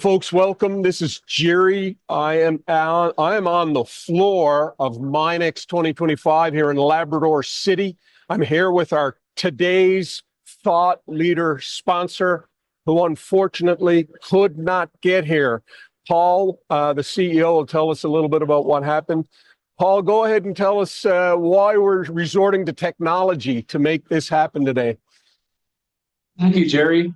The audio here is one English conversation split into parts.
folks. Welcome. This is Jerry. I am on the floor of Minex 2025 here in Labrador City. I'm here with our today's thought leader sponsor, who unfortunately could not get here. Paul, the CEO, will tell us a little bit about what happened. Paul, go ahead and tell us why we're resorting to technology to make this happen today. Thank you, Jerry.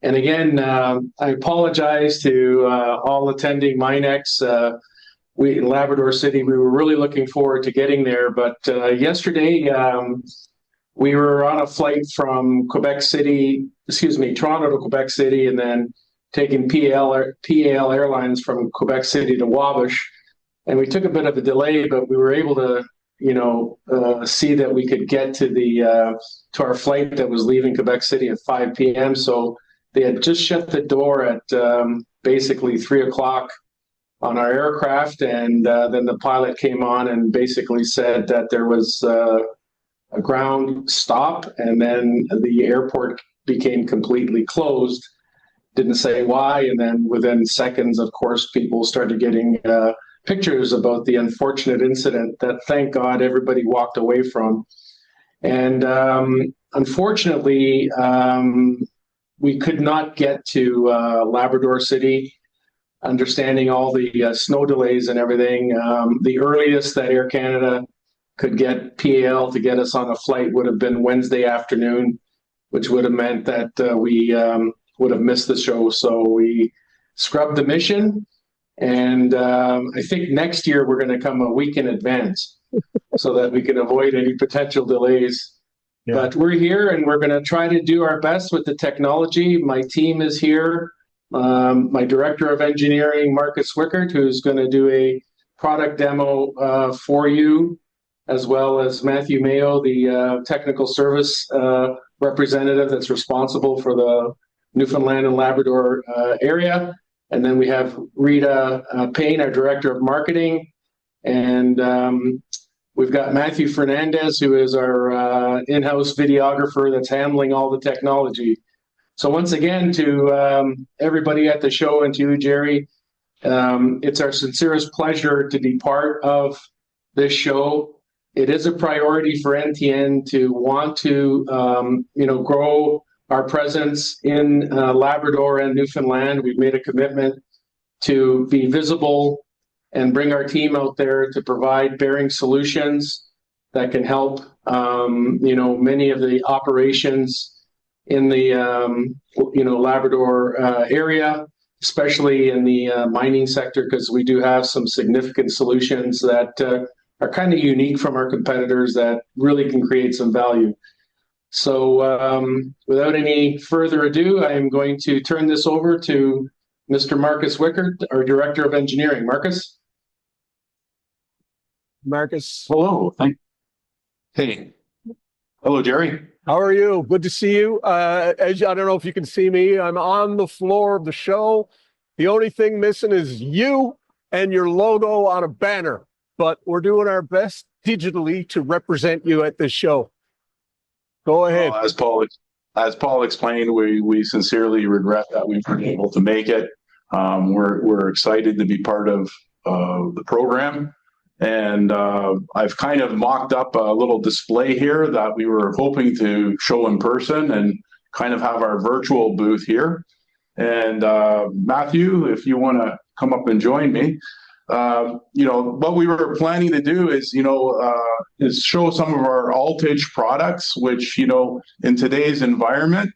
And again, I apologize to all attending Minex. We in Labrador City, we were really looking forward to getting there. But yesterday, we were on a flight from Toronto to Quebec City, and then taking PAL Airlines from Quebec City to Wabash. And we took a bit of a delay, but we were able to, see that we could get to our flight that was leaving Quebec City at 5 p.m. So they had just shut the door at basically 3 o'clock on our aircraft, and then the pilot came on and basically said that there was a ground stop, and then the airport became completely closed. Didn't say why, and then within seconds, of course, people started getting pictures about the unfortunate incident that, thank God, everybody walked away from. And unfortunately, we could not get to Labrador City, understanding all the snow delays and everything. The earliest that Air Canada could get PAL to get us on a flight would have been Wednesday afternoon, which would have meant that we would have missed the show. So we scrubbed the mission, and I think next year we're going to come a week in advance so that we can avoid any potential delays. Yeah. But we're here, and we're going to try to do our best with the technology. My team is here. My director of engineering, Marcus Wickert, who's going to do a product demo for you, as well as Matthew Mayo, the technical service representative that's responsible for the Newfoundland and Labrador area. And then we have Rita Payne, our director of marketing. And we've got Matthew Fernandez, who is our in-house videographer that's handling all the technology. So once again, to everybody at the show and to you, Jerry, it's our sincerest pleasure to be part of this show. It is a priority for NTN to want to, grow our presence in Labrador and Newfoundland. We've made a commitment to be visible and bring our team out there to provide bearing solutions that can help, many of the operations in the, Labrador area, especially in the mining sector, because we do have some significant solutions that are kind of unique from our competitors that really can create some value. So without any further ado, I am going to turn this over to Mr. Marcus Wickert, our Director of Engineering. Marcus? Marcus. Hello. Hey. Hello, Jerry. How are you? Good to see you. I don't know if you can see me. I'm on the floor of the show. The only thing missing is you and your logo on a banner, but we're doing our best digitally to represent you at this show. Go ahead. As Paul explained, we sincerely regret that we weren't able to make it. We're excited to be part of the program. And I've kind of mocked up a little display here that we were hoping to show in person and kind of have our virtual booth here. And Matthew, if you want to come up and join me, what we were planning to do is show some of our Altage products, which, in today's environment,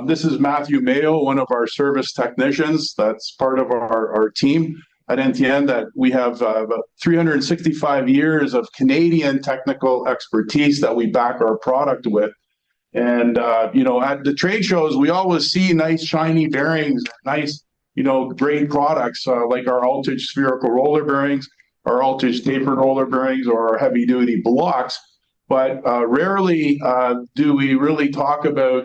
this is Matthew Mayo, one of our service technicians. That's part of our team at NTN, that we have about 365 years of Canadian technical expertise that we back our product with. And, at the trade shows, we always see nice shiny bearings, nice, great products like our Altage spherical roller bearings, our Altage tapered roller bearings, or our heavy duty blocks. But rarely do we really talk about,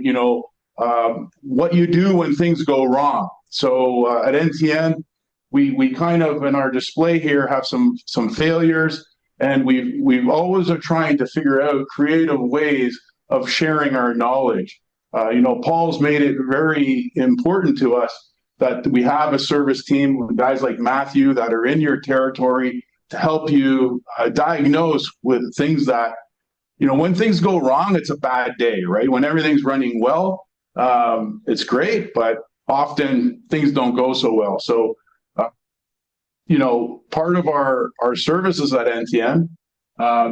what you do when things go wrong. So at NTN, we kind of, in our display here, have some failures, and we've always are trying to figure out creative ways of sharing our knowledge. Paul's made it very important to us that we have a service team with guys like Matthew that are in your territory to help you diagnose with things that, when things go wrong, it's a bad day, right? When everything's running well, it's great, but often things don't go so well. So, part of our services at NTN,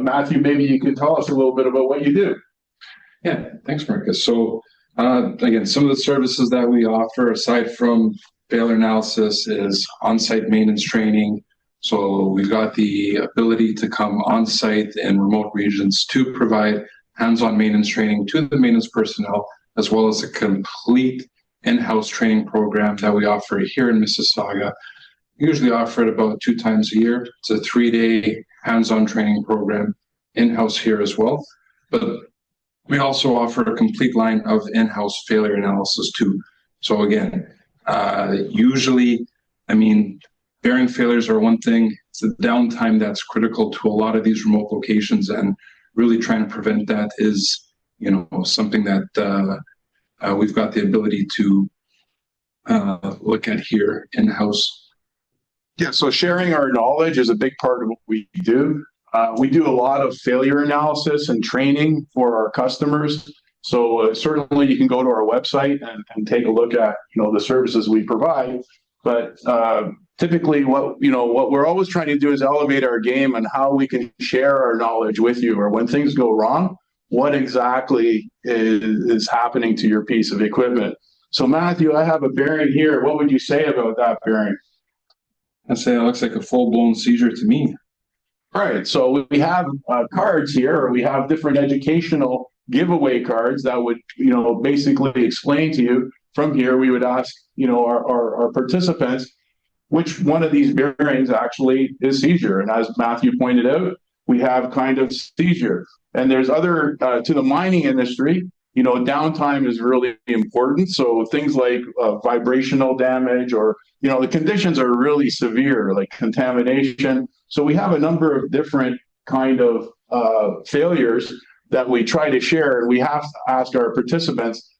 Matthew, maybe you could tell us a little bit about what you do. Yeah, thanks, Marcus. So, again, some of the services that we offer, aside from failure analysis, is on-site maintenance training. So we've got the ability to come on-site in remote regions to provide hands-on maintenance training to the maintenance personnel, as well as a complete in-house training program that we offer here in Mississauga. We usually offer it about 2 times a year. It's a 3-day hands-on training program in-house here as well. But we also offer a complete line of in-house failure analysis too. So again, usually, bearing failures are one thing. It's the downtime that's critical to a lot of these remote locations, and really trying to prevent that is, something that we've got the ability to look at here in-house. Yeah, so sharing our knowledge is a big part of what we do. We do a lot of failure analysis and training for our customers. So certainly you can go to our website and take a look at, the services we provide. But typically what we're always trying to do is elevate our game and how we can share our knowledge with you, or when things go wrong, what exactly is happening to your piece of equipment. So Matthew, I have a bearing here. What would you say about that bearing? I'd say it looks like a full-blown seizure to me. All right, so we have cards here, or we have different educational giveaway cards that would, basically explain to you. From here, we would ask, our participants, which one of these bearings actually is seizure. And as Matthew pointed out, we have kind of seizure. And there's other, to the mining industry, downtime is really important. So things like vibrational damage, or, the conditions are really severe, like contamination. So we have a number of different kind of failures that we try to share. And we have to ask our participants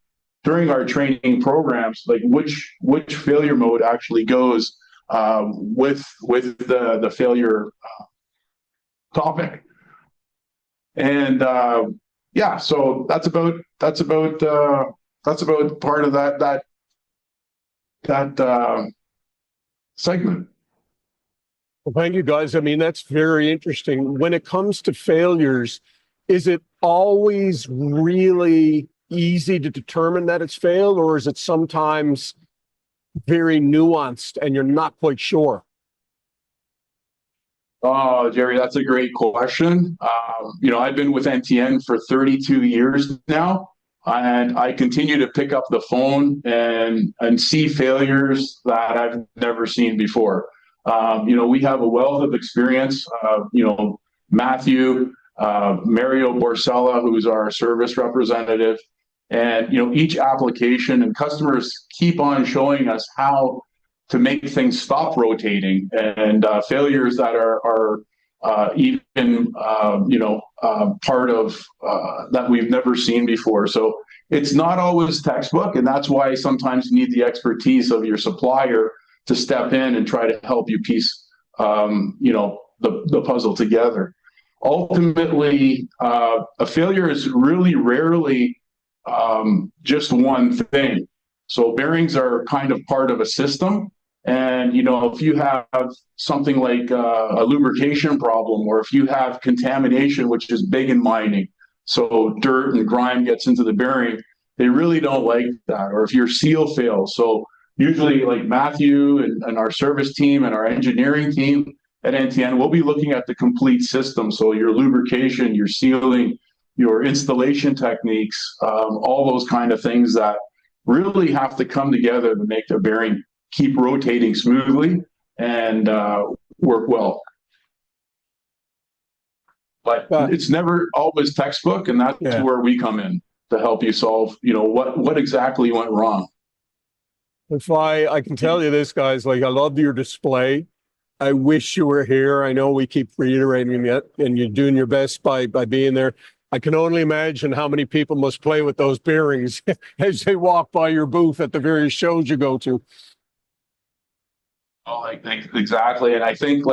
during our training programs, like which failure mode actually goes with the failure topic. And so that's about part of that segment. Well, thank you, guys. That's very interesting. When it comes to failures, is it always really easy to determine that it's failed, or is it sometimes very nuanced and you're not quite sure? Oh, Jerry, that's a great question. I've been with NTN for 32 years now, and I continue to pick up the phone and see failures that I've never seen before. We have a wealth of experience. Matthew, Mario Borsella, who's our service representative, and each application, and customers keep on showing us how to make things stop rotating, and failures that are even part of that we've never seen before. So it's not always textbook, and that's why sometimes you need the expertise of your supplier to step in and try to help you piece the puzzle together. Ultimately, a failure is really rarely just one thing. So bearings are kind of part of a system. And, if you have something like a lubrication problem, or if you have contamination, which is big in mining, so dirt and grime gets into the bearing, they really don't like that. Or if your seal fails. So usually, like Matthew and our service team and our engineering team at NTN, we'll be looking at the complete system. So your lubrication, your sealing, your installation techniques, all those kind of things that really have to come together to make the bearing keep rotating smoothly and work well. But it's never always textbook, and that's where we come in to help you solve, what exactly went wrong. If I can tell you this, guys, I love your display. I wish you were here. I know we keep reiterating it, and you're doing your best by being there. I can only imagine how many people must play with those bearings as they walk by your booth at the various shows you go to. Oh, exactly. And I think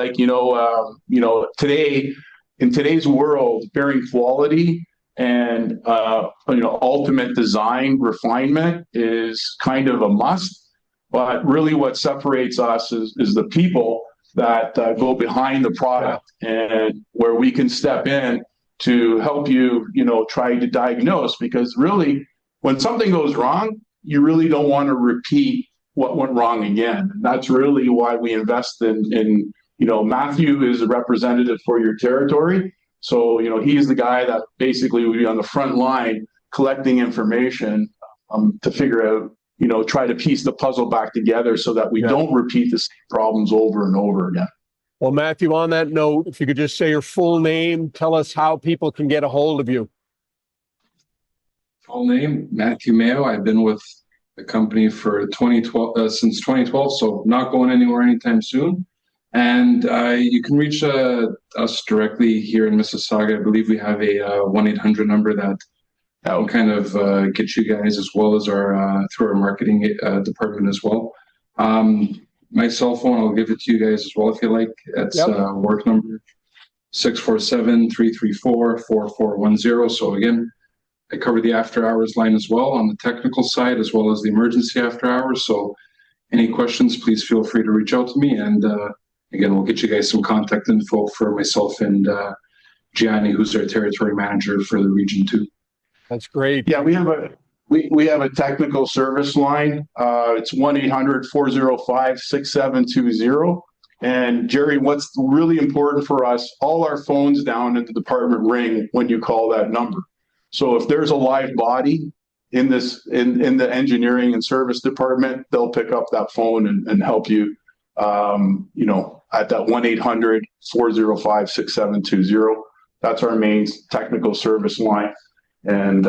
today, in today's world, bearing quality and ultimate design refinement is kind of a must. But really, what separates us is the people that go behind the product, and where we can step in to help you, try to diagnose. Because really, when something goes wrong, you really don't want to repeat what went wrong again. And that's really why we invest in Matthew is a representative for your territory. So, he's the guy that basically would be on the front line collecting information to figure out, try to piece the puzzle back together so that we don't repeat the same problems over and over again. Well, Matthew, on that note, if you could just say your full name, tell us how people can get a hold of you. Full name, Matthew Mayo. I've been with the company for since 2012, so not going anywhere anytime soon. And you can reach us directly here in Mississauga. I believe we have a 1-800 number that will kind of get you guys, as well as our through our marketing department as well. My cell phone, I'll give it to you guys as well if you like. It's work number 647-334-4410. So again, I cover the after hours line as well on the technical side, as well as the emergency after hours. So any questions, please feel free to reach out to me. And again, we'll get you guys some contact info for myself and Gianni, who's our territory manager for the region too. That's great. Yeah, we have a technical service line. It's 1-800-405-6720. And Jerry, what's really important for us, all our phones down at the department ring when you call that number. So if there's a live body in the engineering and service department, they'll pick up that phone and help you, at that 1-800-405-6720. That's our main technical service line. And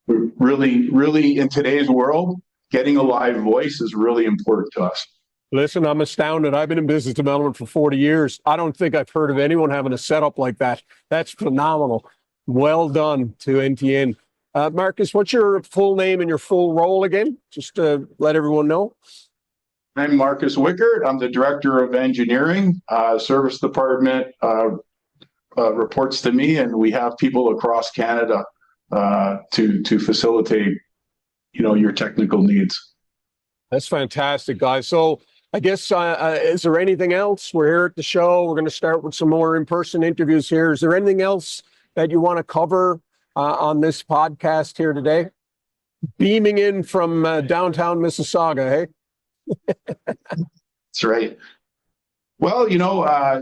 really in today's world, getting a live voice is really important to us. Listen, I'm astounded. I've been in business development for 40 years. I don't think I've heard of anyone having a setup like that. That's phenomenal. Well done to NTN. Marcus, what's your full name and your full role again? Just to let everyone know. I'm Marcus Wickert. I'm the Director of Engineering. Service Department reports to me, and we have people across Canada to facilitate, your technical needs. That's fantastic, guys. So I guess, is there anything else? We're here at the show. We're going to start with some more in-person interviews here. Is there anything else that you want to cover on this podcast here today? Beaming in from downtown Mississauga, hey? That's right. Well, I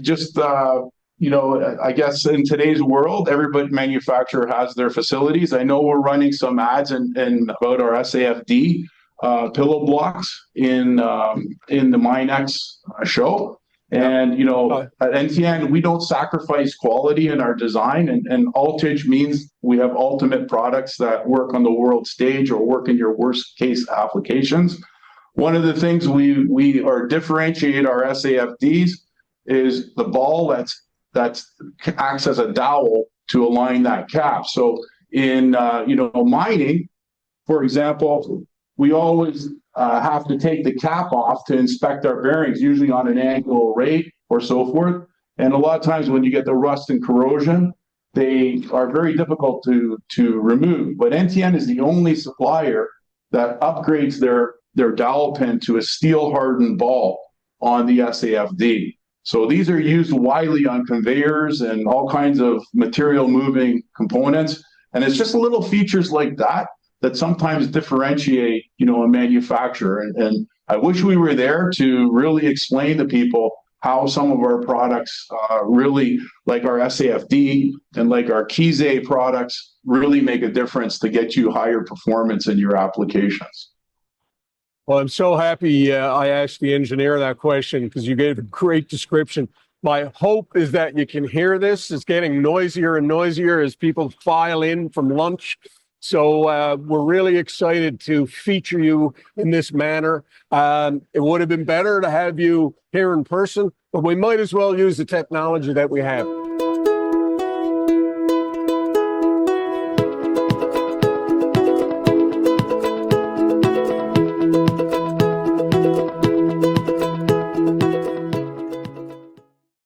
guess in today's world, every manufacturer has their facilities. I know we're running some ads and about our SAFD pillow blocks in the MINEX show. And, at NTN, we don't sacrifice quality in our design, and Ultage means we have ultimate products that work on the world stage or work in your worst case applications. One of the things we differentiate our SAFDs is the ball that acts as a dowel to align that cap. So in, mining, for example, we always have to take the cap off to inspect our bearings, usually on an annual rate or so forth. And a lot of times when you get the rust and corrosion, they are very difficult to remove. But NTN is the only supplier that upgrades their dowel pin to a steel hardened ball on the SAFD. So these are used widely on conveyors and all kinds of material moving components. And it's just little features like that sometimes differentiate, a manufacturer. And I wish we were there to really explain to people how some of our products, really like our SAFD and like our Kize products, really make a difference to get you higher performance in your applications. Well, I'm so happy I asked the engineer that question, because you gave a great description. My hope is that you can hear this. It's getting noisier and noisier as people file in from lunch. So we're really excited to feature you in this manner. It would have been better to have you here in person, but we might as well use the technology that we have.